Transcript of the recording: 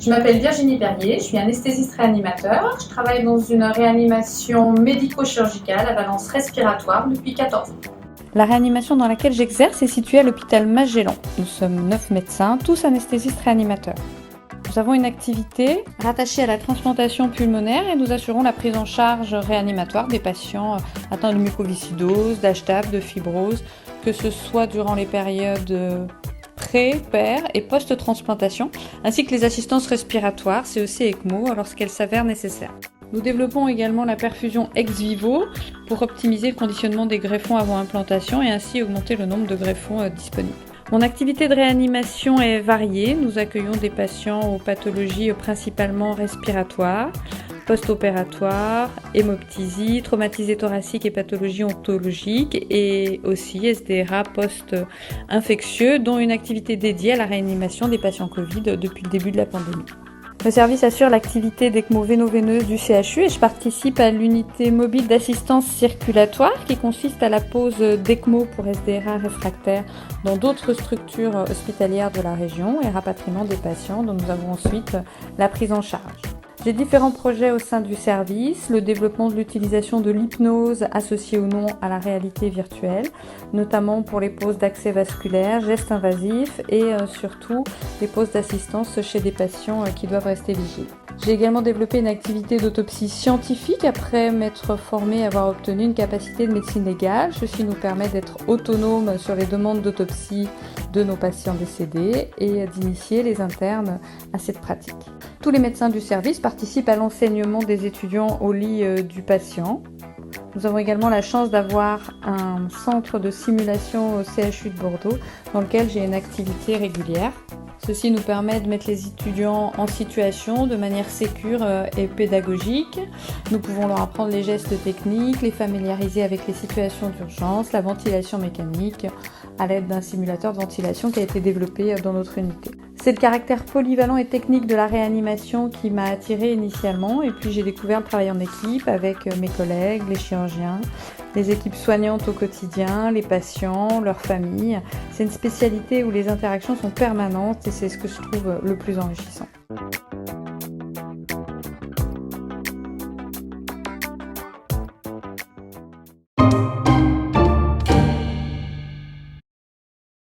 Je m'appelle Virginie Perrier, je suis anesthésiste réanimateur. Je travaille dans une réanimation médico-chirurgicale à valence respiratoire depuis 14 ans. La réanimation dans laquelle j'exerce est située à l'hôpital Magellan. Nous sommes 9 médecins, tous anesthésistes réanimateurs. Nous avons une activité rattachée à la transplantation pulmonaire et nous assurons la prise en charge réanimatoire des patients atteints de mucoviscidose, d'HTAP, de fibrose, que ce soit durant les périodes pré-, per- et post-transplantation, ainsi que les assistances respiratoires, CEC et ECMO, lorsqu'elles s'avèrent nécessaires. Nous développons également la perfusion ex vivo pour optimiser le conditionnement des greffons avant implantation et ainsi augmenter le nombre de greffons disponibles. Mon activité de réanimation est variée. Nous accueillons des patients aux pathologies principalement respiratoires, post-opératoires, hémoptysie, traumatisés thoraciques et pathologies oncologiques et aussi SDRA post-infectieux, dont une activité dédiée à la réanimation des patients Covid depuis le début de la pandémie. Le service assure l'activité d'ECMO véno-veineuse du CHU et je participe à l'unité mobile d'assistance circulatoire qui consiste à la pose d'ECMO pour SDRA réfractaires dans d'autres structures hospitalières de la région et rapatriement des patients dont nous avons ensuite la prise en charge. J'ai différents projets au sein du service, le développement de l'utilisation de l'hypnose associée ou non à la réalité virtuelle, notamment pour les poses d'accès vasculaire, gestes invasifs et surtout les poses d'assistance chez des patients qui doivent rester vigiles. J'ai également développé une activité d'autopsie scientifique après m'être formée et avoir obtenu une capacité de médecine légale. Ceci nous permet d'être autonome sur les demandes d'autopsie de nos patients décédés et d'initier les internes à cette pratique. Tous les médecins du service participent à l'enseignement des étudiants au lit du patient. Nous avons également la chance d'avoir un centre de simulation au CHU de Bordeaux dans lequel j'ai une activité régulière. Ceci nous permet de mettre les étudiants en situation de manière sécure et pédagogique. Nous pouvons leur apprendre les gestes techniques, les familiariser avec les situations d'urgence, la ventilation mécanique à l'aide d'un simulateur de ventilation qui a été développé dans notre unité. C'est le caractère polyvalent et technique de la réanimation qui m'a attirée initialement et puis j'ai découvert le travail en équipe avec mes collègues, les chirurgiens, les équipes soignantes au quotidien, les patients, leurs familles. C'est une spécialité où les interactions sont permanentes et c'est ce que je trouve le plus enrichissant.